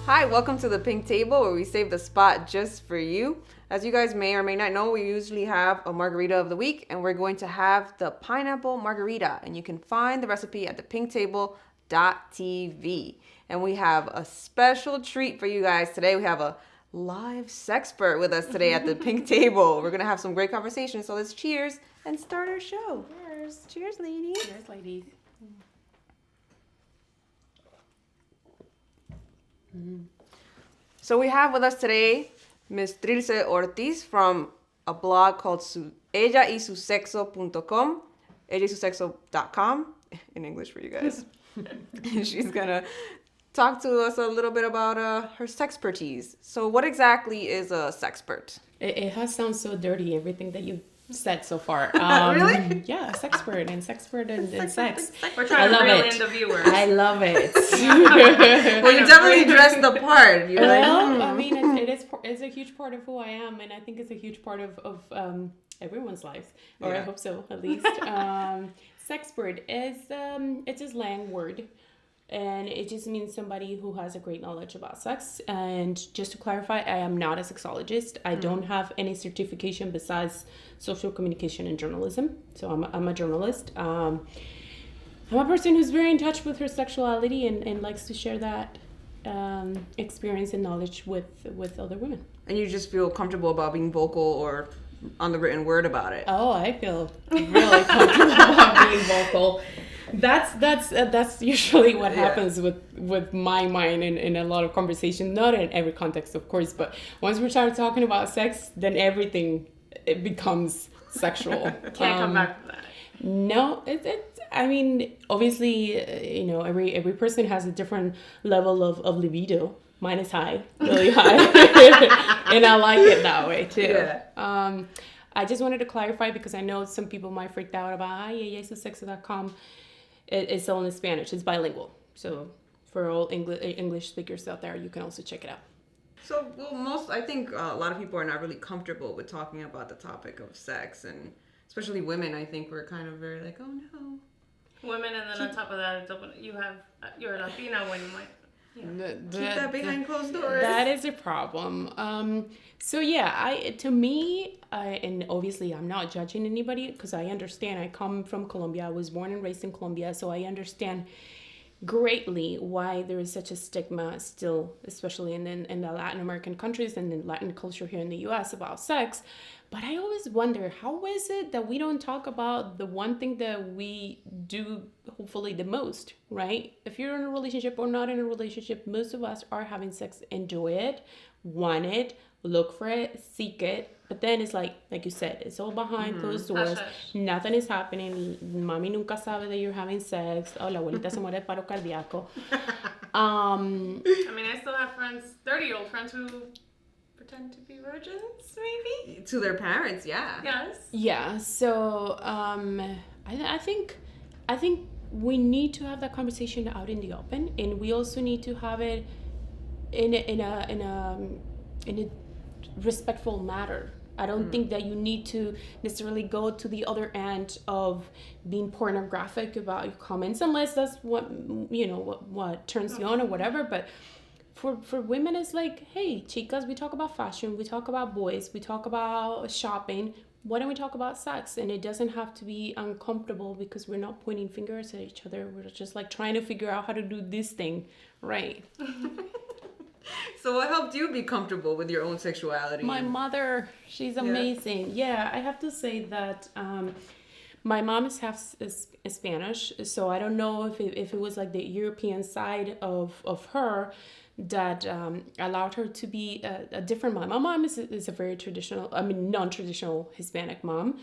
Hi, welcome to the Pink Table where we save the spot just for you. As you guys may or may not know, we usually have a margarita of the week, and we're going to have the pineapple margarita. And you can find the recipe at thepinktable.tv. And we have a special treat for you guys today. We have a live sexpert with us today at the Pink Table. We're going to have some great conversation. So let's cheers and start our show. Cheers. Cheers, ladies. Cheers, ladies. So we have with us today Miss Trilce Ortiz from a blog called ellaisusexo.com, ellaisusexo.com in English for you guys. And she's gonna talk to us a little bit about her sexpertise. So what exactly is a sexpert? It has sounded so dirty, everything that you said so far. Really? Yeah, sexpert and sex. We're trying to reel in the viewers. I love it. Well, you definitely dressed the part. You're I mean, it's a huge part of who I am, and I think it's a huge part of everyone's life, or I hope so, at least. Sexpert is it's a slang word. And it just means somebody who has a great knowledge about sex. And just to clarify, I am not a sexologist. I don't have any certification besides social communication and journalism. So I'm a journalist. I'm a person who's very in touch with her sexuality and likes to share that experience and knowledge with other women. And you just feel comfortable about being vocal or on the written word about it. Oh, I feel really comfortable about being vocal. That's usually what happens with my mind in a lot of conversations, not in every context, of course, but once we start talking about sex, then everything it becomes sexual. Can't come back from that. No, I mean, obviously, every person has a different level of libido. Mine is high, really high, and I like it that way too. Yeah. I just wanted to clarify because I know some people might freak out about ellaisusexo.com. It's all in Spanish. It's bilingual. So for all English speakers out there, you can also check it out. So, I think a lot of people are not really comfortable with talking about the topic of sex, and especially women, I think we're kind of very like, oh no. Women, and then on top of that, you're Latina when you might. Keep that behind closed doors. That is a problem. So yeah, to me, and obviously I'm not judging anybody because I understand. I come from Colombia. I was born and raised in Colombia, so I understand greatly why there is such a stigma still, especially in the Latin American countries and in Latin culture here in the U.S. about sex. But I always wonder, how is it that we don't talk about the one thing that we do, hopefully, the most, right? If you're in a relationship or not in a relationship, most of us are having sex, enjoy it, want it, look for it, seek it. But then it's like you said, it's all behind closed doors. Nothing is happening. Mami nunca sabe that you're having sex. Oh, la abuelita se muere de paro cardíaco. I mean, I still have friends, 30-year-old friends who pretend to be virgins, maybe? To their parents, yeah. Yes. Yeah, so I think we need to have that conversation out in the open, and we also need to have it in a respectful manner. I don't think that you need to necessarily go to the other end of being pornographic about your comments, unless that's what turns you on or whatever. But for women, it's like, hey, chicas, we talk about fashion, we talk about boys, we talk about shopping. Why don't we talk about sex? And it doesn't have to be uncomfortable because we're not pointing fingers at each other. We're just like trying to figure out how to do this thing right. So what helped you be comfortable with your own sexuality? My mother, she's amazing. Yeah, I have to say that my mom is half Spanish, so I don't know if it was like the European side of her that allowed her to be a different mom. My mom is a very non-traditional Hispanic mom.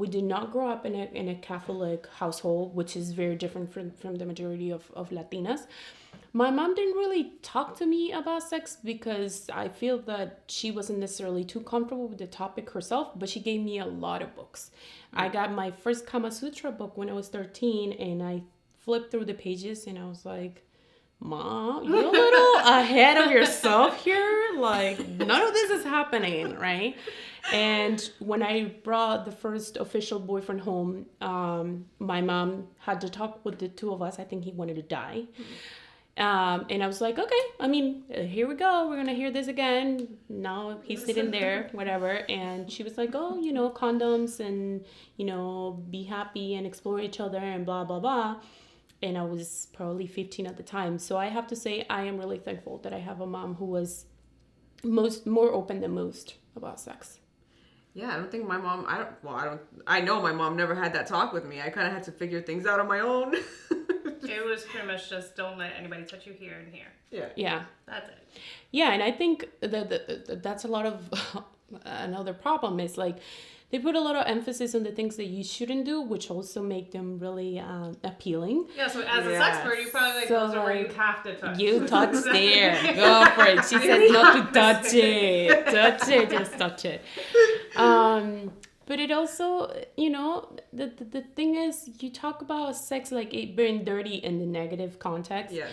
We did not grow up in a Catholic household, which is very different from the majority of Latinas. My mom didn't really talk to me about sex because I feel that she wasn't necessarily too comfortable with the topic herself, but she gave me a lot of books. I got my first Kama Sutra book when I was 13, and I flipped through the pages and I was like, Mom, you're a little ahead of yourself here. Like, none of this is happening, right? And when I brought the first official boyfriend home, my mom had to talk with the two of us. I think he wanted to die. And I was like, okay, I mean, here we go. We're going to hear this again. Now he's sitting there, whatever. And she was like, oh, condoms and, be happy and explore each other and blah, blah, blah. And I was probably 15 at the time. So I have to say, I am really thankful that I have a mom who was more open than most about sex. Yeah, I don't think my mom, I know my mom never had that talk with me. I kind of had to figure things out on my own. It was pretty much just don't let anybody touch you here and here. Yeah. That's it. Yeah, and I think that's a lot of another problem is like they put a lot of emphasis on the things that you shouldn't do, which also make them really appealing. Yeah, so as a sexpert, you probably those are where you have to touch. You touch there. Go for it. She says not to touch it. Touch it, just touch it. But it also, the thing is, you talk about sex like it being dirty in the negative context. Yes.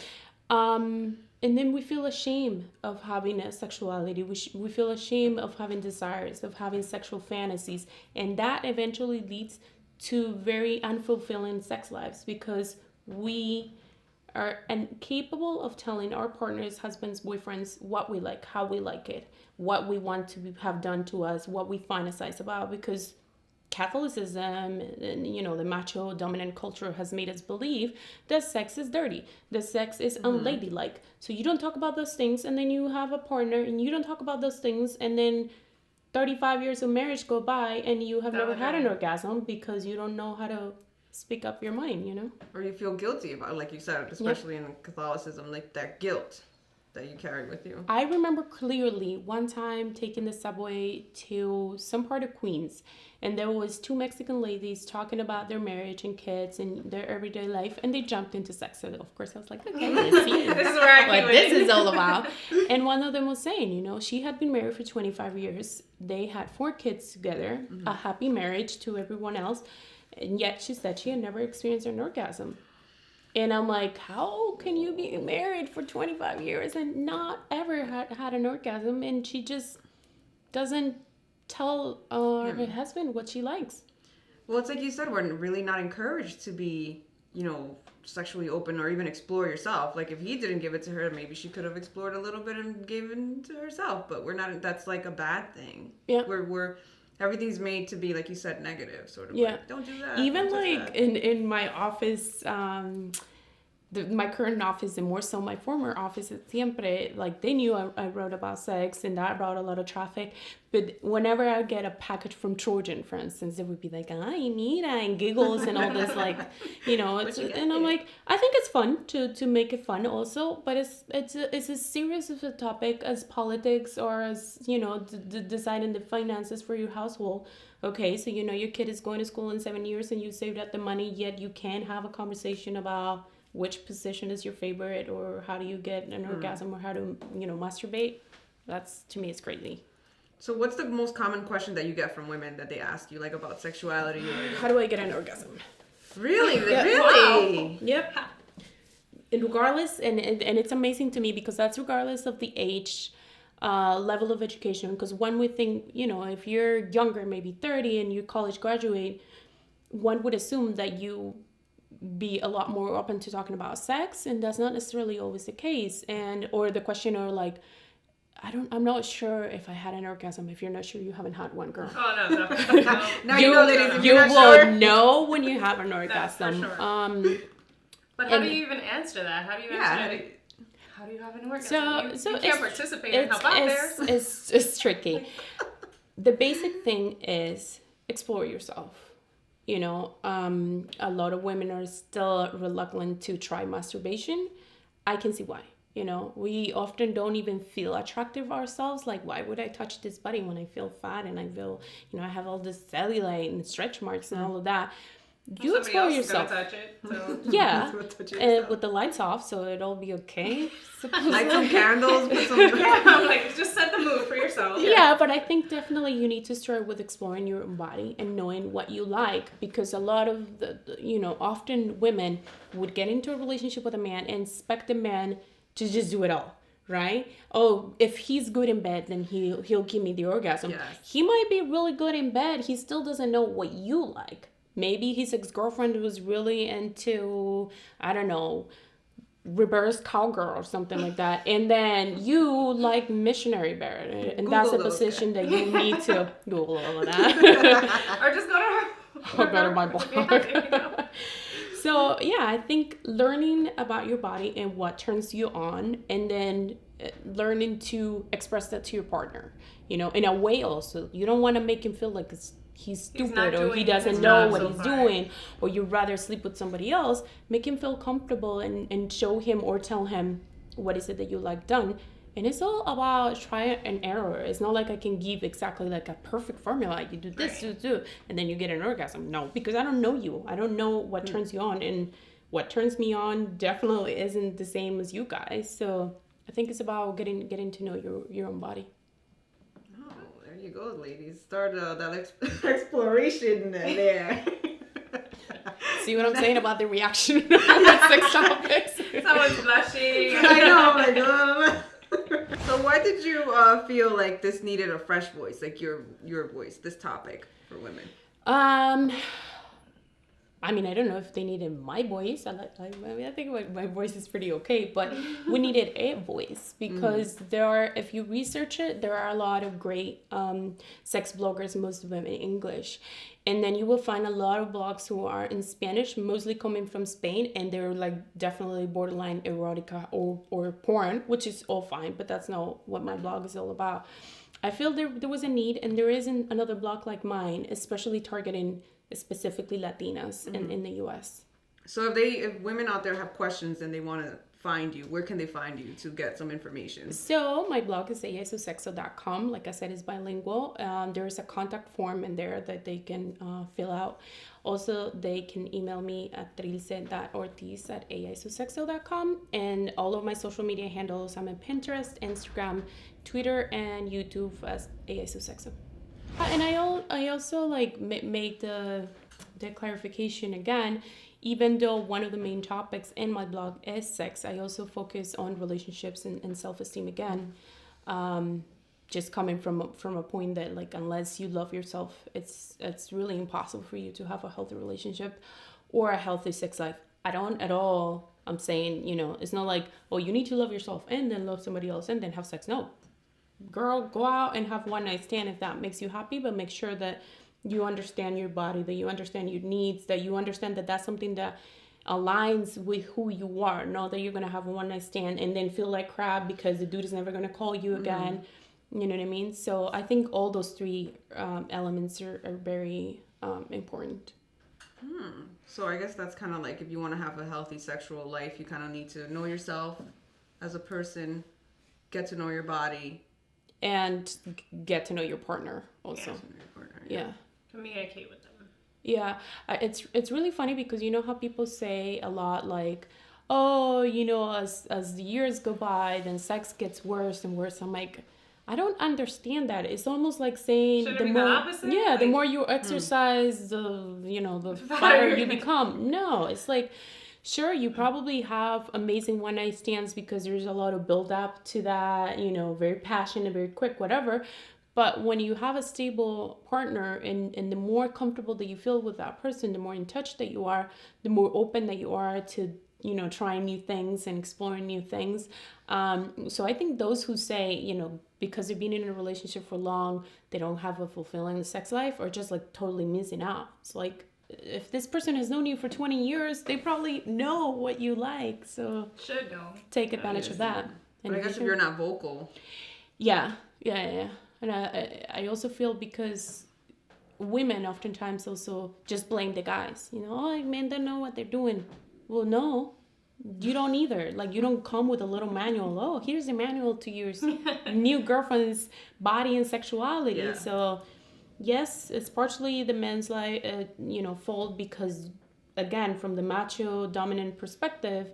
And then we feel ashamed of having a sexuality. We feel ashamed of having desires, of having sexual fantasies. And that eventually leads to very unfulfilling sex lives because we are incapable of telling our partners, husbands, boyfriends, what we like, how we like it, what we want to have done to us, what we fantasize about, because Catholicism and the macho dominant culture has made us believe that sex is dirty, that sex is unladylike. So you don't talk about those things, and then you have a partner and you don't talk about those things, and then 35 years of marriage go by and you have never had an orgasm because you don't know how to speak up your mind, Or you feel guilty about it, like you said, especially in Catholicism, like that guilt that you carry with you. I remember clearly one time taking the subway to some part of Queens, and there was two Mexican ladies talking about their marriage and kids and their everyday life, and they jumped into sex. So of course I was like, okay, let's see this is where what this is all about. And one of them was saying, she had been married for 25 years. They had 4 kids together, a happy marriage to everyone else, and yet she said she had never experienced an orgasm. And I'm like, how can you be married for 25 years and not ever had an orgasm? And she just doesn't tell her husband what she likes. Well, it's like you said, we're really not encouraged to be, sexually open or even explore yourself. Like if he didn't give it to her, maybe she could have explored a little bit and given to herself. But we're not. That's like a bad thing. Yeah. We're everything's made to be, like you said, negative, sort of. Yeah. Like, don't do that. Even like in my office, my current office and more so my former office at Siempre, like they knew I wrote about sex and that brought a lot of traffic. But whenever I get a package from Trojan, for instance, it would be like, ay, mira, and giggles and all this, like, and I'm like, I think it's fun to make it fun also, but it's as serious of a topic as politics or as, deciding the finances for your household. Okay, so your kid is going to school in 7 years and you saved up the money, yet you can't have a conversation about which position is your favorite or how do you get an orgasm or how to, masturbate. That's, to me, it's crazy. So what's the most common question that you get from women that they ask you, like about sexuality? Or... How do I get an orgasm? Really? Yeah. Really? Wow. Yep. And regardless, and it's amazing to me because that's regardless of the age, level of education. Because one would think, if you're younger, maybe 30 and you college graduate, one would assume that you be a lot more open to talking about sex, and that's not necessarily always the case. Or the questioner like, I'm not sure if I had an orgasm. If you're not sure, you haven't had one, girl. Oh no. Now you know, ladies, you will sure. know when you have an orgasm. That's for sure. But how do you even answer that? How do you answer that? How do you have an orgasm? So you can't participate and help out there. It's tricky. The basic thing is explore yourself. A lot of women are still reluctant to try masturbation. I can see why. We often don't even feel attractive ourselves. Like, why would I touch this body when I feel fat and I feel, I have all this cellulite and stretch marks and all of that. You explore yourself. Touch it, so. Yeah, and with the lights off, so it'll be okay. Light some candles. Put some. I'm like, just set the mood for yourself. Yeah, but I think definitely you need to start with exploring your own body and knowing what you like, because a lot of often women would get into a relationship with a man and expect the man to just do it all. Right? Oh, if he's good in bed, then he'll give me the orgasm. Yes. He might be really good in bed. He still doesn't know what you like. Maybe his ex-girlfriend was really into, I don't know, reverse cowgirl or something like that, and then you like missionary bear, and Google that's a those position that you need to Google all of that. Or just go to her. Or go to my blog. Yeah. So yeah, I think learning about your body and what turns you on, and then learning to express that to your partner, in a way. Also, you don't want to make him feel like he's stupid or he doesn't know what he's doing, or you'd rather sleep with somebody else. Make him feel comfortable and show him or tell him what is it that you like done. And it's all about try and error. It's not like I can give exactly like a perfect formula. You do this, do, and then you get an orgasm. No, because I don't know you. I don't know what turns you on, and what turns me on definitely isn't the same as you guys. So I think it's about getting to know your own body. Oh, there you go, ladies. Start that exploration there. See what I'm saying about the reaction on sex topics? Someone's blushing. I know, like, So why did you feel like this needed a fresh voice, like your voice, this topic for women? I mean, I don't know if they needed my voice. I think my voice is pretty okay, but we needed a voice because if you research it, there are a lot of great sex bloggers, most of them in English. And then you will find a lot of blogs who are in Spanish, mostly coming from Spain, and they're like definitely borderline erotica or porn, which is all fine, but that's not what my blog is all about. I feel there was a need, and there isn't another blog like mine, especially targeting specifically Latinas in the U.S. So if women out there have questions and they want to find you, where can they find you to get some information? So my blog is sexuality.com. Like I said, it's bilingual. There's a contact form in there that they can fill out. Also, they can email me at trilce.ortiz@aisosexual.com. And all of my social media handles, I'm on Pinterest, Instagram, Twitter, and YouTube as aisosexual. And I also like made the clarification again. Even though one of the main topics in my blog is sex, I also focus on relationships and self-esteem again. Just coming from a point that, like, unless you love yourself, it's really impossible for you to have a healthy relationship or a healthy sex life. I don't at all. I'm saying, it's not like, oh, you need to love yourself and then love somebody else and then have sex. No. Girl, go out and have one night stand if that makes you happy, but make sure that you understand your body, that you understand your needs, that you understand that that's something that aligns with who you are. Not that you're going to have a one night stand and then feel like crap because the dude is never going to call you again. You know what I mean? So I think all those three elements are very important. So I guess that's kind of like, if you want to have a healthy sexual life, you kind of need to know yourself as a person, get to know your body, and get to know your partner also. Yeah. Communicate with them. Yeah, it's really funny because you know how people say a lot like, oh, as the years go by, then sex gets worse and worse. I'm like, I don't understand that. It's almost like saying the more you exercise, the fatter you become. No, it's like, sure, you probably have amazing one night stands because there's a lot of build up to that, very passionate, very quick, whatever. But when you have a stable partner and the more comfortable that you feel with that person, the more in touch that you are, the more open that you are to, trying new things and exploring new things. So I think those who say, because they've been in a relationship for long, they don't have a fulfilling sex life, are just like totally missing out. It's like, if this person has known you for 20 years, they probably know what you like. So should know. Take advantage of that. But I guess if you're not vocal. Yeah. And I also feel because women oftentimes also just blame the guys. Oh, men don't know what they're doing. Well, no, you don't either. Like, you don't come with a little manual. Oh, here's a manual to your new girlfriend's body and sexuality. Yeah. So, yes, it's partially the men's fault because, again, from the macho dominant perspective,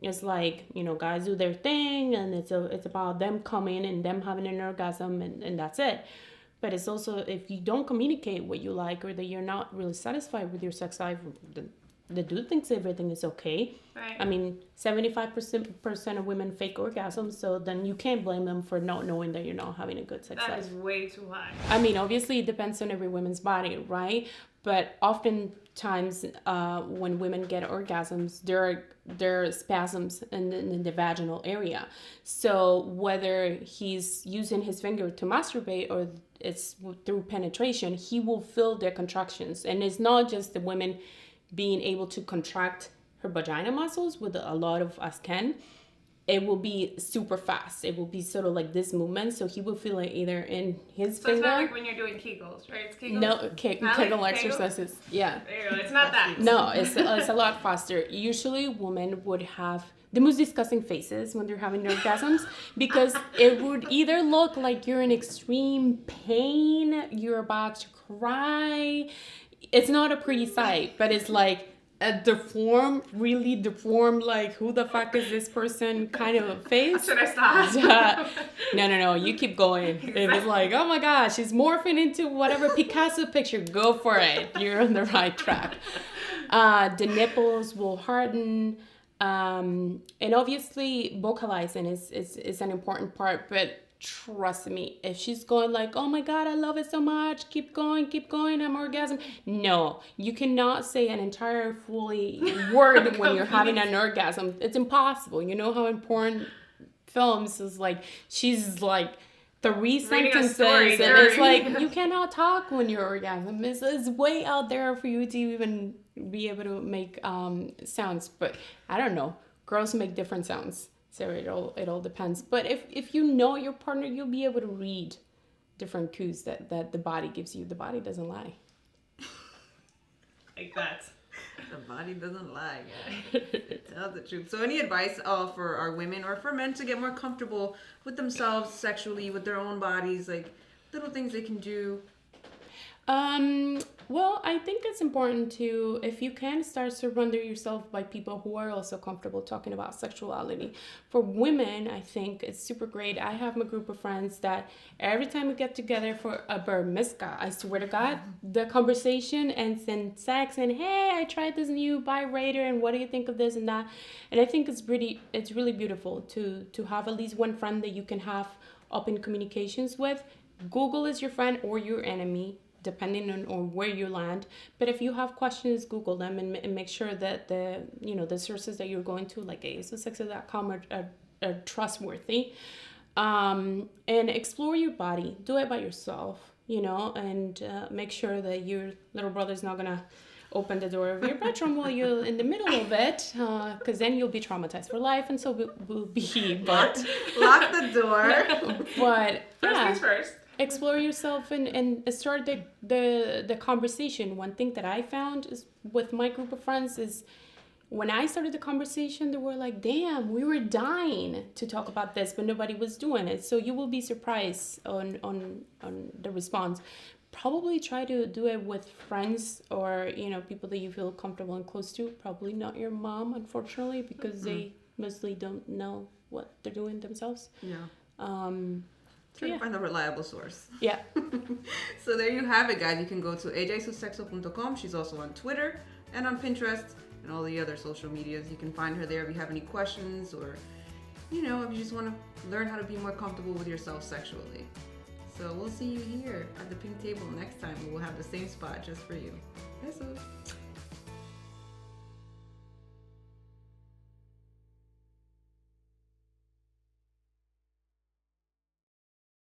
it's like, guys do their thing and it's about them coming and them having an orgasm and that's it. But it's also, if you don't communicate what you like or that you're not really satisfied with your sex life, then the dude thinks everything is okay. Right. I mean, 75% of women fake orgasms, so then you can't blame them for not knowing that you're not having a good sex That life. is way too high. I mean, obviously it depends on every woman's body, right? But oftentimes when women get orgasms, there are spasms in the vaginal area. So whether he's using his finger to masturbate or it's through penetration, he will feel their contractions. And it's not just the women being able to contract her vagina muscles, with a lot of us can. It will be super fast. It will be sort of like this movement. So he will feel it either in his So finger. it's not like when you're doing Kegels, right? It's Kegels? No, Kegel Kegels? exercises. Yeah. There you go. It's not that. No, it's a lot faster. Usually women would have the most disgusting faces when they're having their orgasms, because it would either look like you're in extreme pain, you're about to cry. It's not a pretty sight, but it's like really deformed, like, who the fuck is this person kind of a face. Should I stop? No, you keep going. If it's like, oh my gosh, she's morphing into whatever Picasso picture, go for it. You're on the right track. The nipples will harden. And obviously vocalizing is an important part, but trust me, if she's going like, oh my God, I love it so much, keep going, I'm orgasm. No, you cannot say an entire fully word when you're having an orgasm. It's impossible. You know how important films is like, she's like 3 sentences and it's like, you cannot talk when you're orgasm. It's way out there for you to even be able to make sounds. But I don't know, girls make different sounds. So it all depends. But if you know your partner, you'll be able to read different cues that the body gives you. The body doesn't lie. Like that. The body doesn't lie, guys. It tells the truth. So any advice for our women or for men to get more comfortable with themselves sexually, with their own bodies, like little things they can do? Well, I think it's important to, if you can, start surrender yourself by people who are also comfortable talking about sexuality. For women, I think it's super great. I have my group of friends that every time we get together for a bar mitzvah, I swear to God, the conversation ends in sex and, hey, I tried this new vibrator and what do you think of this and that? And I think it's really beautiful to have at least one friend that you can have open communications with. Google is your friend or your enemy, depending on where you land. But if you have questions, Google them and make sure that the sources that you're going to, like sexuality.com, are trustworthy. And explore your body. Do it by yourself, and make sure that your little brother's not gonna open the door of your bedroom while you're in the middle of it, because then you'll be traumatized for life, and so will be he. But lock the door. But First things first. Explore yourself and start the conversation. One thing that I found is with my group of friends is when I started the conversation, they were like, damn, we were dying to talk about this, but nobody was doing it. So you will be surprised on the response. Probably try to do it with friends or, people that you feel comfortable and close to. Probably not your mom, unfortunately, because they mostly don't know what they're doing themselves. Yeah. Try to find a reliable source. Yeah. So there you have it, guys. You can go to ajsusexo.com. She's also on Twitter and on Pinterest and all the other social medias. You can find her there if you have any questions or, if you just want to learn how to be more comfortable with yourself sexually. So we'll see you here at the pink table next time. We will have the same spot just for you. Besos.